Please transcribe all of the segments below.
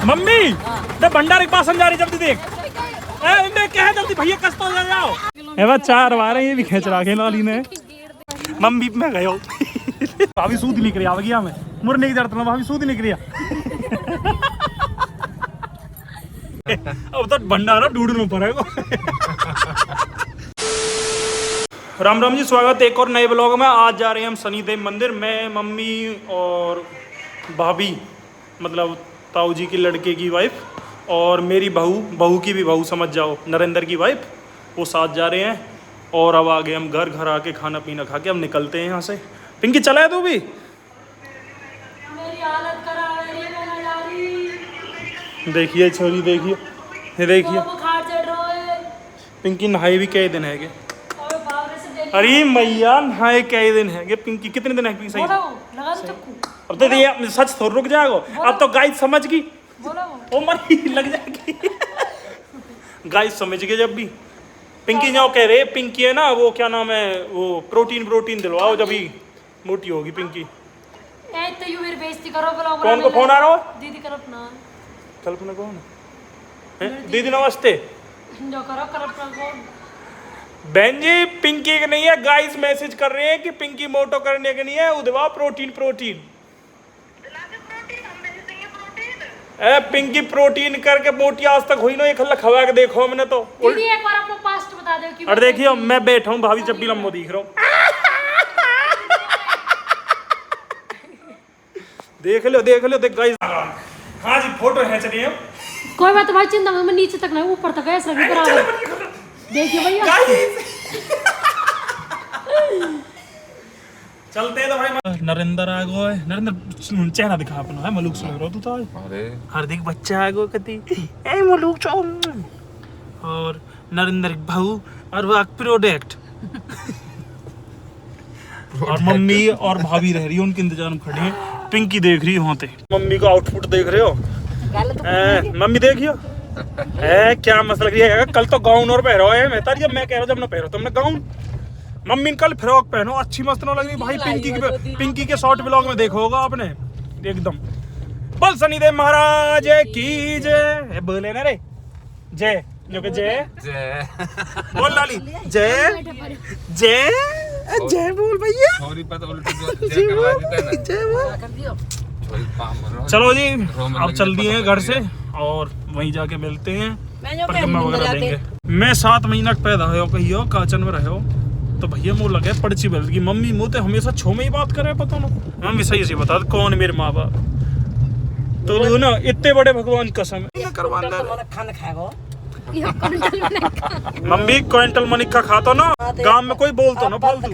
Mummy ते भंडारे के पास जा रही जल्दी देख क्या है जल्दी भैया कस तो जाओ ए 4 बार ये भी खींच रहा लाली ने मम्मी मैं गयो भाभी सूद निकली आ गया मैं मुरने की जरूरत ना भाभी सूद निकली अब तो भंडारा ढूंढना पड़ेगा। राम राम जी, स्वागत है एक और नए ब्लॉग में। आज जा रहे हैं हम शनिदेव मंदिर। मैं, मम्मी और भाभी, मतलब ताऊ जी के लड़के की वाइफ, और मेरी बहू की भी बहू समझ जाओ, नरेंद्र की वाइफ, वो साथ जा रहे हैं। और अब आ गए हम घर आके खाना पीना खा के हम निकलते हैं यहाँ से। पिंकी चला है तू भी? मेरी हालत खराब है, मैं ना जा रही। देखिए छोरी, देखिए ये देखिए बुखार चढ़ रहा है। पिंकी नहाए भी कई दिन है गे। और बावरे से देख अरे मैया नहाए कई दिन है गे। पिंकी कितने दिन है पिंकी? सही बोलो, लगा दो चक्कू। अब तो ये सच थोड़ा रुक जाएगा। अब तो गाइस समझ गई, बोलो ओ मरी लग जाएगी। गाइस समझ गए जब भी पिंकी जाओ कह रहे पिंकी है ना, वो क्या नाम है, वो प्रोटीन दिलवाओ जब ही मोटी होगी पिंकी। ए तो यू मेरी बेइज्जती करो, ब्लॉग कौन को फोन आ रहा हो? दीदी कल्पना। कल्पना कौन है? दीदी नमस्ते। जो करो कल्पना कौन? बहन जी पिंकी के नहीं है। गाइस मैसेज कर रहे हैं कि पिंकी मोटो करने के नहीं है, उदवा प्रोटीन। ए पिंकी प्रोटीन करके मोटी आज तक हुई ना, ये खल्ला खवा के देखो हमने तो। दीदी एक बार अपना पास्ट बता दो कि और देखिए मैं बैठा हूँ, भाभी जब भी लंबो दिख रहा हूँ। देख लो देख गाइस। हाँ जी फोटो है, चलिए कोई बात भाई, चिंता मत, मैं नीचे तक नहीं ऊपर तक ऐसा भी बराबर। देखिए भैया चलते हैं तो भाई। नरेंद्र आ गो है। नरेंद्र चेहरा दिखा अपना है, मलूक सुन रहा तू तो। अरे हार्दिक बच्चा आ गो कती ए मलूक चो। और नरेंद्र बहू और वो प्रोडक्ट। और मम्मी और भाभी रह रही है, उनके इंतजार में खड़ी है। पिंकी देख रही है वहां पे। मम्मी का आउटफिट देख रहे हो? मम्मी देखियो क्या मस्त लग रही है। कल तो गाउन और पहनो है, मैं तारी जब मैं कह रहा हूँ जब ना पहनो तुमने गाउन। मम्मी कल फ्रॉक पहनो, अच्छी मस्त ना लग रही भाई। पिंकी के शॉर्ट ब्लॉग में देखो होगा आपने एकदम। बोल शनिदेव महाराज की जय। बोले ना रे जय, जो कि जय बोल लाली जय जय जय बोल भैया। सॉरी पता उल्टी जय करवा देता है जय बोल। छोरी पाम भर रहा है। चलो जी अब चल दिए हैं घर से और वहीं जाके मिलते हैं, परिक्रमा वगैरह देंगे। मैं 7 महीना पैदा हो कहियो काचन में रहो तो भैया मुँह लगे पर्ची बल की। मम्मी मुँह तो हमेशा 6 में ही बात करे, पता ना मम्मी सही से बता कौन मेरे माँ बाप। तो ना इतने बड़े भगवान कसम मम्मी क्विंटल मनिका खातो ना, गांव में कोई बोलतो ना फालतू।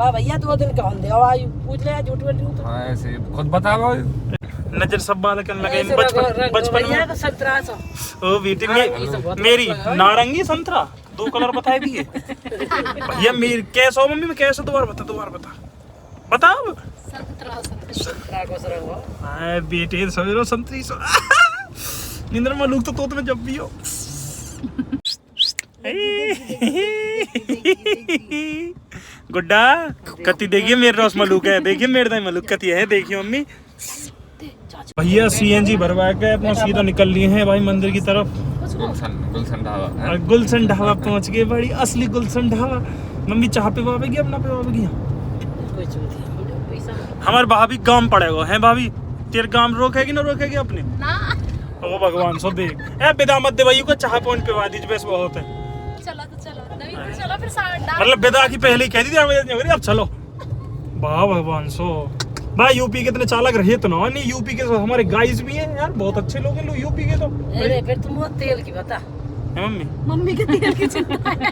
भैया 2 दिन का होंगे आयु पूछ ले झूठ बोल। हां ऐसे खुद बताओ। नजर सब बाल करने लगे बचपन में। तो 1700 ओ बेटी मेरी नारंगी संतरा 2 कलर बताए दिए भैया। मेरी कैसे हो मम्मी? में कैसे दोबारा बता बेटे सवेरो संतरी सो निंद्र में लूक तो में जब भी हो। गुड्डा कति देखिए मेरे रस मलूक है, देखिए मेरे दाई मलूक कति है, देखिए मम्मी। भैया सीएनजी भरवा के अपना सीधा निकल लिए हैं भाई मंदिर की तरफ। गुलशन ढाबा और गुलशन ढाबा पहुंच गए, बड़ी असली गुलशन ढाबा। मम्मी चाह पे पावेगी अपना पे पावेगी। हमारे भाभी गांव पड़ेगा है भाभी, तेरे गांव रोकेगी ना रोकेगी अपने ना। ओ भगवान सो देख ए बिदा मत दे भाई को चाह पॉइंट पे वादी बस बहुत है। चलो तो चलो नहीं फिर चलो फिर साथ मतलब बिदा की पहले ही कह दी थी अब चलो। वाह भगवान सो भाई यूपी के इतने चालक रहे तो ना नहीं। यूपी के हमारे गाइस भी हैं यार, बहुत अच्छे लोग हैं यूपी के तो। अरे फिर तुम तेल की बता मम्मी के तेल की चिंता है।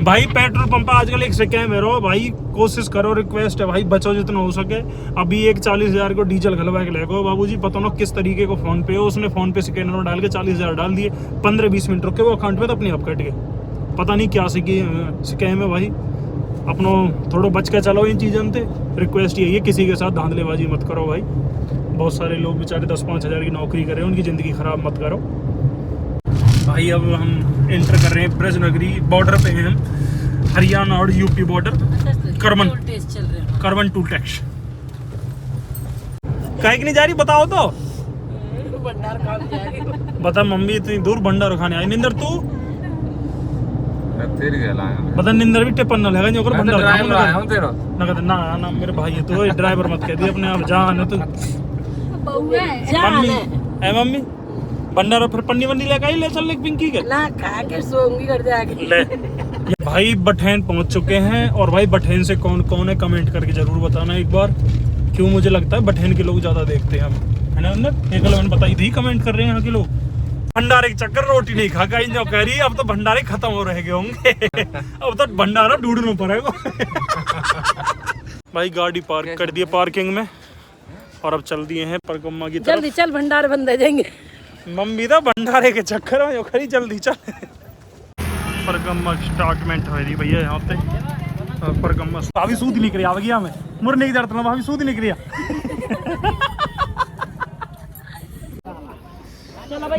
भाई पेट्रोल पंप आजकल एक स्कैम है रो भाई, कोशिश करो, रिक्वेस्ट है भाई बचो जितना हो सके। अभी एक 40,000 को डीजल घलवा के लेगो बाबूजी, पता ना किस तरीके को फोन पे हो, उसने फोन पे स्कैनर डाल के 40,000 डाल दिए। 15-20 मिनट रुके वो अकाउंट में तो अपने आप कट गए। पता नहीं क्या स्कैम है भाई। अपनो थोड़ा बच के चलो इन चीज़ों से। रिक्वेस्ट यही है किसी के साथ धांधलेबाजी मत करो भाई। बहुत सारे लोग बेचारे 10-5 हज़ार की नौकरी कर रहे हैं, उनकी ज़िंदगी ख़राब मत करो भाई। अब हम एंटर कर रहे हैं ब्रजनगरी बॉर्डर पे हैं हम, हरियाणा और यूपी बॉर्डर। करवन टूल टैक्स। काहे की नहीं जा रही बताओ तो। भंडार खाने जाएगी। बता मम्मी इतनी दूर भंडार खाने आई। निंदर तू मैं तेरी गया लाया बता निंदर भी टिपन न लगा जो कर मैं तो भंडार ड्राइवर आया हूं तेरा ना कहते ना ना मेरे भाई है तू ड्राइवर मत कह दी अपने आप जान है तू। मम्मी है मम्मी भंडारा फिर पन्नी वन्नी लेकर आई ले चल एक पिंकी के ना खा के सोंगी कर जाएगी। ले ये भाई बठेन पहुंच चुके हैं और भाई बठेन से कौन कौन है कमेंट करके जरूर बताना एक बार। क्यों मुझे लगता है बठेन के लोग ज्यादा देखते हैं हम है ना अंदर। एक मैंने बताई थी कमेंट कर रहे हैं यहाँ के लोग। भंडारे के चक्कर रोटी नहीं खा गई जो कह रही है अब तो भंडारे खत्म हो रहे होंगे अब तो भंडारा ढूंढना पड़ेगा भाई गाड़ी पार्क कर दिए पार्किंग में और अब चल दिए हैं परगम्मा की जल्दी तरफ। चल भंडार बंद हो जाएंगे। मम्मी तो भंडारे के चक्कर में खरी जल्दी चल। परगम्मा स्टार्टमेंट हो रही भैया यहाँ पे परगम्मा भाभी सूद निकली आ गया मैं मुरने की दर्द ना भाभी सूद निकली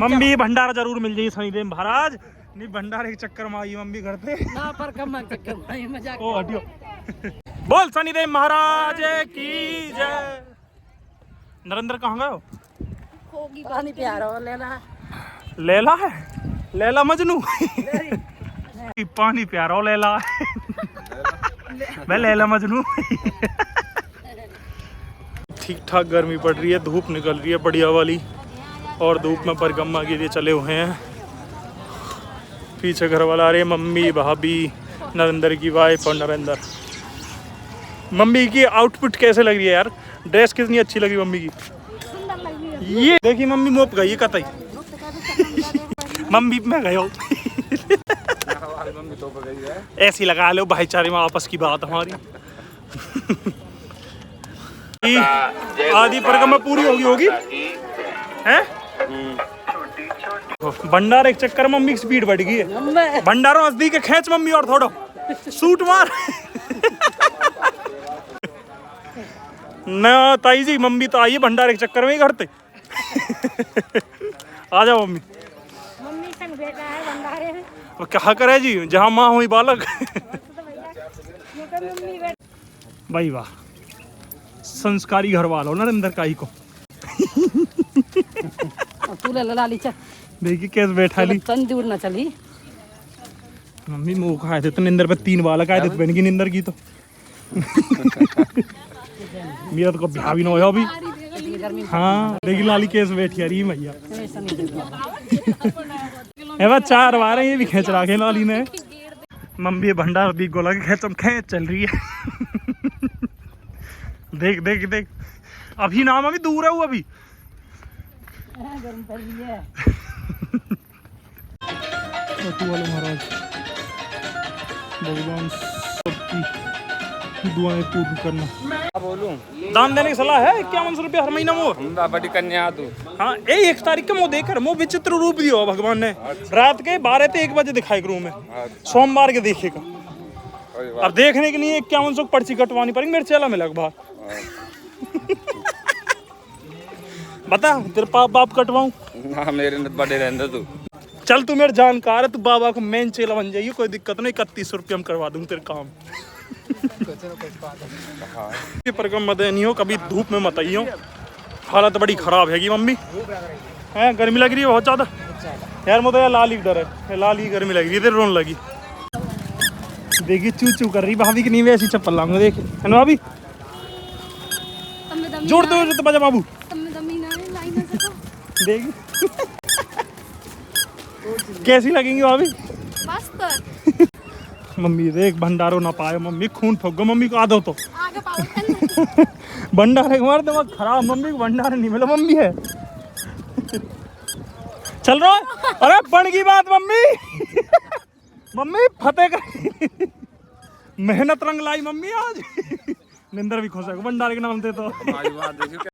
मम्मी भंडारा जरूर मिल जाएगी शनिदेव महाराज नहीं भंडारे के चक्कर में आई मम्मी घर पे ना पर कम चक्कर में मजाक। ओ हटियो बोल शनिदेव महाराज की जय। नरेंद्र कहाँ गए हो? पानी प्यारा हो लेना लैला है लैला मजनू पानी प्यारा हो लैला मैं लैला मजनू ठीक ठाक गर्मी पड़ रही है धूप निकल रही है बढ़िया वाली और धूप में परगम्मा के लिए चले हुए हैं। पीछे घर वाला आ रहे मम्मी भाभी नरेंद्र की वाइफ और नरेंद्र। मम्मी की आउटफिट कैसे लग रही है यार ड्रेस कितनी अच्छी लगी मम्मी की। ये देखिए मम्मी मोप गई कतई मम्मी में गए हो ऐसी लगा लो भाईचारे में आपस की बात हमारी आधी परिक्रमा पूरी होगी हैं। भंडार एक चक्कर मम्मी की स्पीड बढ़ गई है। भंडारों नजदीक के खेच मम्मी और थोड़ा सूट मार ना ताई जी मम्मी तो आई है भंडार एक चक्कर में ही करते आ जाओ मम्मी संग बेटा है भंडारे में और क्या करे जी जहाँ माँ हुई बालक भाई वाह संस्कारी घर वाला हो नरेंद्र काई को तू ले लाली चल देखिए कैसे बैठा ली तन दूर ना चली मम्मी मुँह खाए थे तो निंदर पे 3 बालक आए थे तो बहन की निंदर की तो मेरा तो कभी भी ना हो अभी। हाँ देखिए लाली कैसे बैठी आ रही भैया है 4 बार ये भी खींच रहा लाली ने। मम्मी भंडार भी गोला के खेच चल रही है देख देख देख अभी नाम अभी दूर है वो अभी महाराज भगवान सबकी दुआएं पूर्ण करना। बोलूं दान देने की सलाह है 51 रुपये हर महीना वो बड़ी कन्या तू हाँ 1 तारीख का मुँह देकर मुँह विचित्र रूप दियो भगवान ने रात के 12 से 1 बजे दिखाई रूम में सोमवार के देखेगा। अब देखने के लिए 51 पर्ची कटवानी पड़ेगी मेरे चेला में लगभग बता तेरे बाप कटवाऊं ना मेरे न बड़े रहने तू चल तू मेरे जानकार है तू बाबा को मेन चेला बन जाइए कोई दिक्कत नहीं 31 रुपये हम करवा दूंगा तेरे काम परिक्रमा मत नहीं हो कभी धूप में मत आइयो हालत बड़ी खराब हैगी मम्मी है गर्मी लग रही है बहुत ज्यादा यार मुझे तो लाल ही डर है लाल ही गर्मी लग रही है रोने लगी देखिए चू चू कर रही भाभी की नहीं वैसी चप्पल लाऊंगा देख है ना भाभी जोड़ दो तो बजा बाबू देखिए कैसी लगेंगी भाभी मस्त मम्मी देख भंडारो ना पाए मम्मी खून फूक गो मम्मी को आदो तो भंडारे हमारे दिमाग खराब मम्मी को भंडारे नहीं मिला मम्मी है चल रहा है अरे बन गई बात मम्मी मम्मी फतेह कर मेहनत रंग लाई मम्मी आज निंदर भी खुश है भंडारे के नाम से तो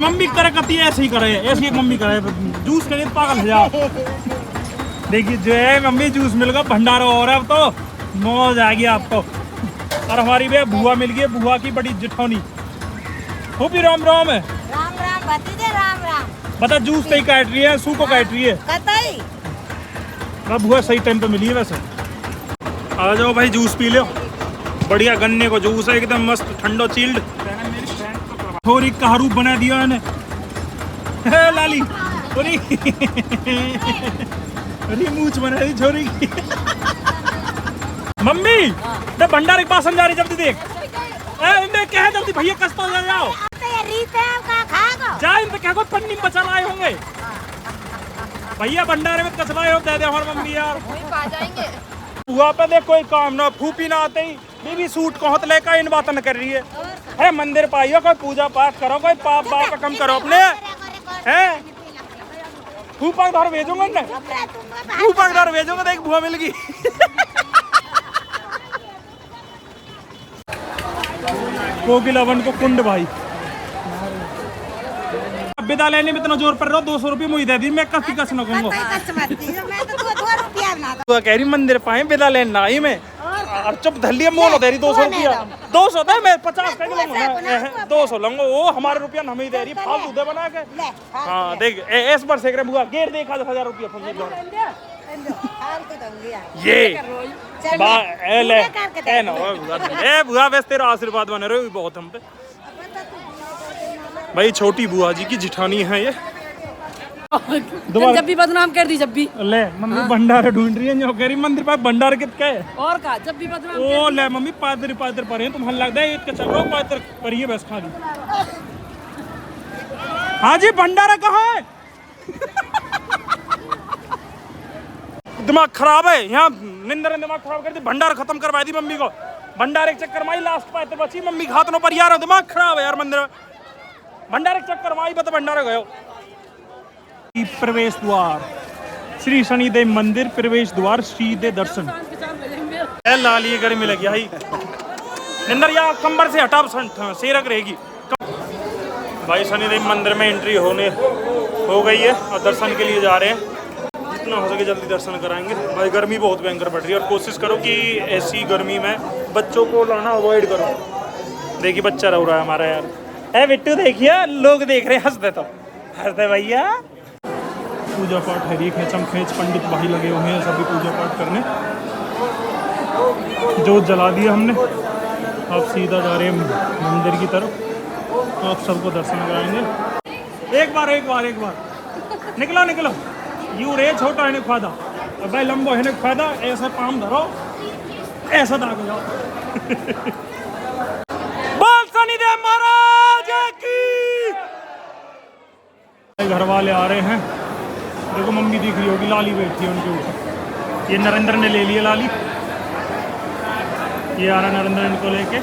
मम्मी करे कती ऐसे ही करे ऐसी एक मम्मी करे जूस के लिए पागल हो जाओ देखिए जो है मम्मी जूस मिल गया भंडारा हो रहा है अब तो मौज आ गई आपको और हमारी भी बुआ मिल गई बुआ की बड़ी जिठौनी वो भी राम राम है राम राम भतीजे राम राम बता जूस तो ही काट रही है सू को काट रही है कतई बुआ सही टाइम पे मिली है वैसे आ जाओ भाई जूस पी लो बढ़िया गन्ने को जूस है एकदम मस्त ठंडो चिल्ड थोड़ी कहारू बना दिया इन्हें लाली अरे अरे मूछ बना रही छोरी मम्मी तो भंडारे के पास जा रही जल्दी देख इनमें क्या है जल्दी भैया कस्ता हो जाओ जा इनमें क्या को पन्नी में बचा लाए होंगे भैया भंडारे में कसलाए हो दे दे हमारी मम्मी यार वहाँ पे देख कोई काम ना फूपी ना आते ही बीबी सूट को हथ लेकर इन बात न कर रही है मंदिर पाइयो कोई पूजा पाठ करो कोई पाप बाप कम करो अपने है फूफा घर भेजूंगा ना फूफा घर भेजूंगा तो एक बुआ मिल गई कोकिलावन को कुंड भाई विदा लेने में इतना जोर पड़ रहा 200 रुपये मुझे दे दी मैं कसी कस न कहूँगा कह रही मंदिर पाए विदा लेने आई मैं और चुप धलिए मोल दे रही 200 रुपया 200 दे मैं 50 का लूंगा 200 लूंगा वो हमारे रुपया हमें दे रही फालतू दे बना के हाँ देख इस बार से बुआ गेर देख 1000 रुपया ये ले बुआ वैसे तेरा आशीर्वाद बने रहे बहुत हम पे भाई छोटी बुआ जी की जिठानी है ये जब भी बदनाम कर दी जब भी ले मम्मी भंडारे ढूंढ रही है जो कह रही मंदिर पर भंडार कितना है और का जब भी बदनाम ओ ले मम्मी पादर पादर पर हैं तुम्हें लगता है इसका चल रहा पादर पर ही बस खाली हाँ जी भंडारा कहाँ है दिमाग खराब है यहाँ निंदर ने दिमाग खराब कर दी भंडारा खत्म करवा दी मम्मी को भंडारे के चक्कर में लास्ट पाते बची मम्मी हाथों पर यार दिमाग खराब है यार मंदिर भंडारे के चक्कर में बता भंडारा गयो प्रवेश द्वार श्री शनिदेव मंदिर प्रवेश द्वार सीधे दर्शन लाली गर्मी लगी आई निंदर या कंबर से हटा सेरक रहेगी भाई शनिदेव मंदिर में एंट्री हो गई है और दर्शन के लिए जा रहे हैं जितना हो सके जल्दी दर्शन कराएंगे भाई गर्मी बहुत भयंकर बढ़ रही है और कोशिश करो कि ऐसी गर्मी में बच्चों को लाना अवॉइड करो देखिए बच्चा रो रहा है हमारा यार बिट्टू देखिए लोग देख रहे हंसते भैया पूजा पाठ है खेचम खेच पंडित भाई लगे हुए हैं सभी पूजा पाठ करने जोत जला दिया हमने अब सीधा जा रहे हैं मंदिर की तरफ आप सबको दर्शन कराएंगे एक बार निकलो यू रे छोटा है फायदा और भाई लंबो है फायदा ऐसा पाम धरो ऐसा दाग जाओ बोल शनिदेव महाराज की घर वाले आ रहे हैं देखो मम्मी दिख रही होगी लाली बैठी है उनके ऊपर ये नरेंद्र ने ले लिया लाली ये आ रहा नरेंद्र इनको लेके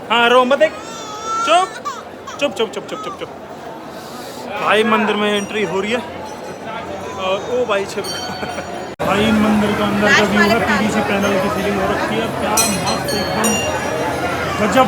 हाँ रो मत चुप भाई मंदिर में एंट्री हो रही है और ओ भाई छिप भाई मंदिर का अंदर का व्यू है पीवीसी पैनल की सीलिंग हो रखी है क्या मस्त एकदम गजब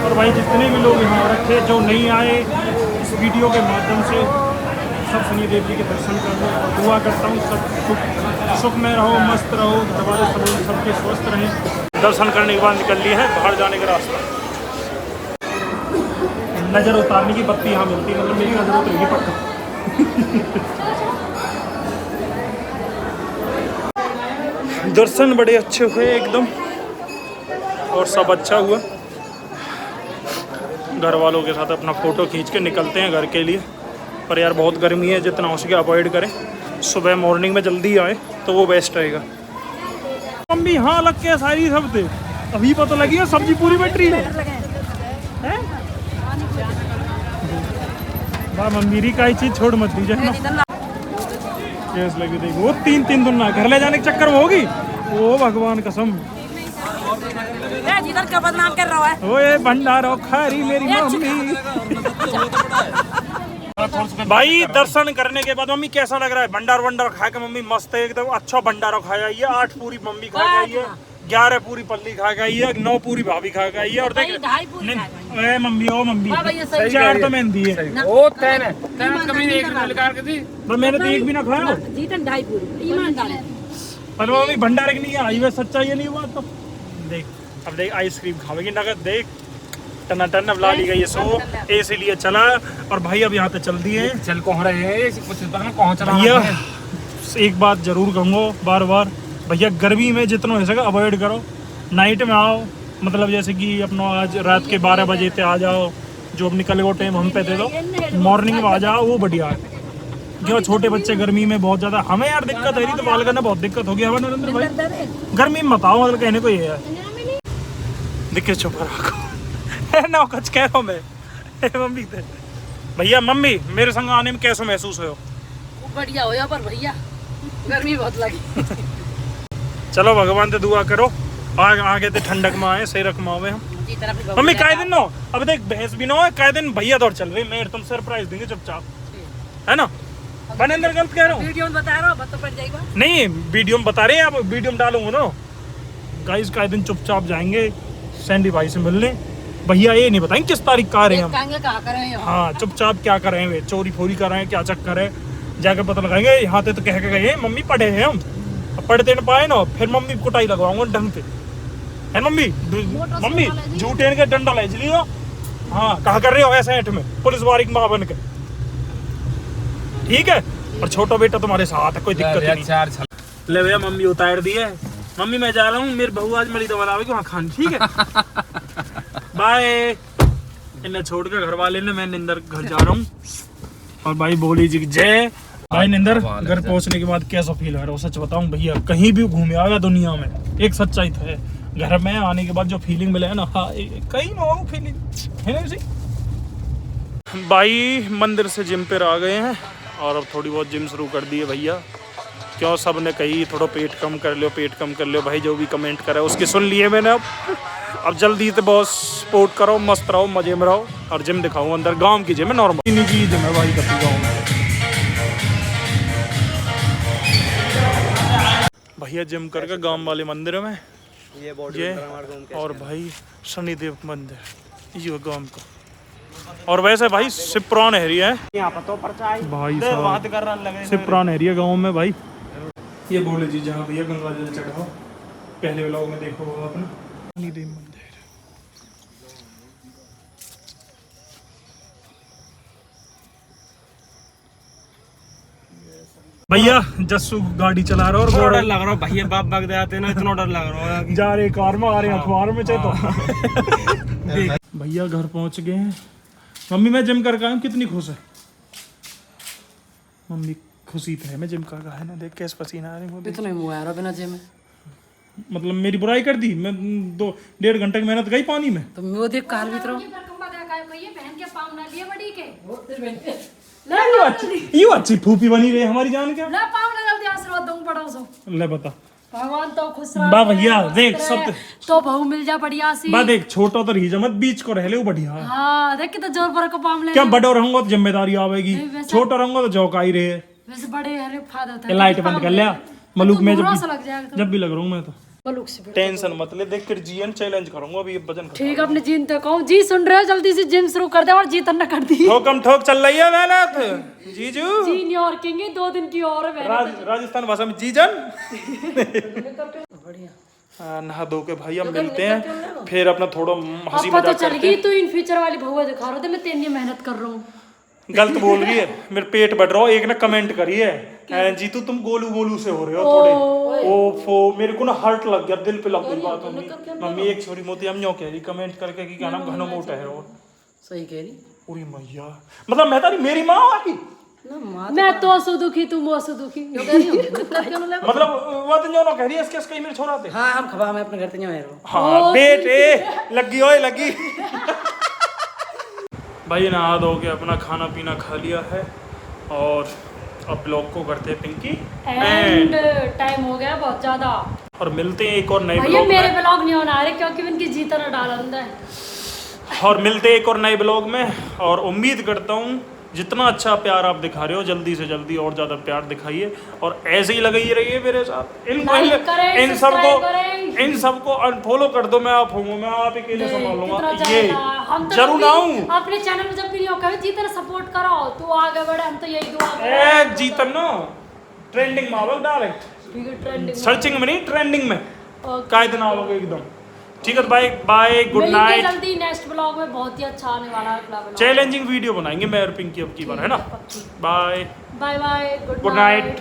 और भाई जितने भी लोग यहाँ रखे जो नहीं आए इस वीडियो के माध्यम से सब शनिदेव जी के दर्शन कर लो और दुआ करता हूँ सब सुख में रहो मस्त रहो दरबारे सब सबके स्वस्थ रहें दर्शन करने के बाद निकल लिए हैं बाहर जाने का रास्ता नज़र उतारने की बत्ती यहाँ मिलती है मतलब मेरी नज़र उतरेगी पक्का दर्शन बड़े अच्छे हुए एकदम और सब अच्छा हुआ घर वालों के साथ अपना फ़ोटो खींच के निकलते हैं घर के लिए पर यार बहुत गर्मी है जितना हो सके अवॉइड करें सुबह मॉर्निंग में जल्दी आए तो वो बेस्ट रहेगा मम्मी हाँ लग के सारी सब थे अभी पता लगी है सब्जी पूरी बैटरी है मम्मी का ही चीज़ छोड़ मत दीजिए ना गैस लगी देगी वो तीन दिन ना घर ले जाने के चक्कर में होगी ओ भगवान कसम जिधर का बदनाम कर रहा है ओए भंडारो खारी मेरी मम्मी भाई दर्शन करने के बाद मम्मी कैसा लग रहा है भंडार खा के मम्मी मस्त है एकदम अच्छा भंडारा खाया है 8 पूरी मम्मी खा गई है 11 पूरी पल्ली खा गई है 9 पूरी भाभी खा गई है और देख मम्मी ओ मम्मी 4 तो मैंने दी है ओ कभी एक निकाल के दी मैंने तो एक भी ना खाया जीतन 2.5 पूरी ईमानदार पर मम्मी भंडारे की नहीं आई वह सच्चा ये नहीं हुआ तो देख अब देख आइसक्रीम खावेगी नगद देख टना टन अब ला ली गई है सो इसीलिए चला और भाई अब यहाँ पे चल दिए चल कौन रहे हैं कुछ कौन चला भैया एक बात जरूर कहूँगा बार बार भैया गर्मी में जितना हो सके अवॉइड करो नाइट में आओ मतलब जैसे कि अपना आज रात के 12 बजे ते आ जाओ जो अब निकले वो टाइम हम पे दे दो मॉर्निंग में आ जाओ वो बढ़िया है क्यों छोटे बच्चे गर्मी में बहुत ज्यादा हमें यार दिक्कत है रही तो बाल करना बहुत दिक्कत होगी हमारे नरेंद्र भाई गर्मी में बताओ मतलब कहने को ये है दिक्कत चुप रखो ना कुछ कह रहा हूँ मैं मम्मी थे भैया मम्मी मेरे संग आने में कैसा महसूस हो बढ़िया हो पर भैया गर्मी बहुत लगी चलो भगवान से दुआ करो आगे तो ठंडक में आए सही रखमावे हम मम्मी काय दिन नो अब देख बहस भी ना हो काय दिन भैया दौड़ चल रही मैं तुम सरप्राइज देंगे चुपचाप है ना बने अंदर गलत कह रहा हूँ वीडियो में बता रहा हूँ तो पड़ जाएगा नहीं वीडियो में बता रहे हैं आप वीडियो में डालूंगा ना गाइस काय दिन चुपचाप जाएंगे सैंडी भाई से मिलने भैया ये नहीं बताएंगे किस तारीख का आ रहे हैं हम हाँ चुपचाप क्या कर रहे हैं वे चोरी फोरी कर रहे हैं क्या चक्कर है जाकर पता लगाएंगे यहाँ तो कह के गए मम्मी पढ़े हैं हम अब पढ़ते न पाए ना फिर मम्मी कुटाई लगवाऊंगा ढंग पे है मम्मी मम्मी झूठे के डंडा ले लियो हाँ कहा कर रहे हो ऐसे ऐठ में पुलिस वारी माँ बन के ठीक है और छोटा बेटा तुम्हारे साथ है कोई दिक्कत नहीं ले भैया मम्मी उतार दी है मम्मी मैं जा रहा हूँ मेरी बहू आज मरी दवा लावेगी वहाँ खानी ठीक है बाय इन्हें छोड़ के घर वाले ने मैं निंदर घर जा रहा हूँ और भाई बोली जी जय भाई निंदर घर पहुंचने के बाद कैसा फील हो रहा है सच बताऊं भैया कहीं भी घूमे आया दुनिया में एक सच्चाई तो है घर में आने के बाद जो फीलिंग मिला है ना हाँ कहीं ना वो फीलिंग है ना उसी भाई मंदिर से जिम पे आ गए हैं और अब थोड़ी बहुत जिम शुरू कर दी है भैया क्यों सब ने कही थोड़ा पेट कम कर लो भाई जो भी कमेंट करे उसकी सुन लिए मैंने अब जल्दी से बॉस सपोर्ट करो मस्त रहो मजे में रहो और जिम दिखाऊँ अंदर गाँव की जिम है नॉर्मल निजी जिम है भाई कभी गाँव में भैया जिम करके गांव वाले मंदिर में ये और भाई शनिदेव मंदिर ये गांव का और वैसे भाई सिप्रान एरिया है यहाँ पर तो भाई साहब सिप्रान एरिया गांव में भाई ये बोले जी जहाँ भैया गंगा जल चढ़ाओ पहले व्लॉग में देखो आपने शनिदेव मंदिर भैया जस्सू गाड़ी चला रहा और डर लग रहा भैया बाप भाग दे आते ना इतना डर लग रहा है जा रहे कार में आ रहे अखबार में चाहे तो भैया घर पहुंच गए हैं मम्मी मैं जिम करके आया हूँ कितनी खुश है मम्मी खुशी तो है मैं जिम करके आया ना देख कैसे पसीना आ रही है इतना मुंह आ रहा बिना जिम मतलब मेरी बुराई कर दी मैं 2-1.5 घंटे की मेहनत गई पानी में तो वो देख कार भीतर ये अच्छी फूफी बनी रही हमारी जान क्या ना पाँव लगा दे आशीर्वाद दूं बड़ा सो ले बता भगवान तो खुश रहा बा भैया देख सब तो बहू मिल जा बढ़िया सी बा देख छोटा तो रही जमत बीच को रह ले बढ़िया हाँ देख के तो जोर पर को पाँव ले क्या बड़ा रहूंगा तो जिम्मेदारी आवेगी छोटा रहूंगा तो जौका ही रहे वैसे बड़े हरे फायदा होता है लाइट बंद कर लिया मलुक में जब भी लग रहा हूँ मैं तो मलुक से टेंशन मत ले देख कर जीएन चैलेंज करूंगा अभी वजन ठीक है अपने जीन तो कहूँ जी सुन रहे हो जल्दी से जिम शुरू कर दे और जी तन्ना कर दी ठोकम ठोक चल रही है मेहनत जीजू जी नहीं और कहेंगे 2 दिन की और है राजस्थान भाषा में जीजन नहा धो के भाई हम मिलते हैं फिर अपना थोड़ा हंसी अब पता मजाक चल गई तू इन फ्यूचर वाली बहू दिखा रहा था मैं तेरी मेहनत कर रहा हूँ गलत बोल रही है मेरे पेट बढ़ रहा हो एक ने कमेंट करी है जीतू तुम गोलू गोलू से हो रहे हो थोड़े ओफो मेरे को ना हर्ट लग गया दिल पे लग गई बात मम्मी एक छोरी मोती हम न्यों कह रही कमेंट करके कि क्या नाम घनो मोटा है और सही कह रही पूरी मैया मतलब मैं तारी मेरी माँ आकी मैं तो असु दुखी तुम असु दुखी मतलब वो तो न्यों कह रही है इसके मेरे छोरा थे हाँ हम खबा में अपने घर ते न्यों हाँ बेटे लगी ओए लगी भाई नहा धो के अपना खाना पीना खा लिया है और अब ब्लॉग को करते हैं पिंकी एंड टाइम हो गया बहुत ज्यादा और मिलते हैं एक और नए भैया ब्लॉग मेरे में ब्लॉग नहीं होना रहे क्योंकि उनकी जीता ना डाला अंदर और मिलते हैं एक और नए ब्लॉग में और उम्मीद करता हूँ जितना अच्छा प्यार आप दिखा रहे हो जल्दी से जल्दी और ज्यादा प्यार दिखाइए और ऐसे ही लगाइए रहिए मेरे साथ इन सबको अनफॉलो कर दो मैं आप हूँ मैं आप अकेले संभालूंगा ये जरूर ना हूँ अपने चैनल में जब भी नहीं होगा जीतना सपोर्ट करो तू आगे बढ़े हम तो यही दुआ जीतन ना ट्रेंडिंग मावल डायरेक्ट ठीक है ट्रेंडिंग सर्चिंग में नहीं, ट्रेंडिंग में ओके काय दिन आओगे एकदम। ठीक है बाय बाय, गुड मिलेंगे नाइट। जल्दी नेक्स्ट ब्लॉग में, बहुत ही अच्छा आने वाला है अगला ब्लॉग। चैलेंजिंग वीडियो बनाएंगे मैं और पिंकी अब की बार, है ना। Bye bye bye, good night.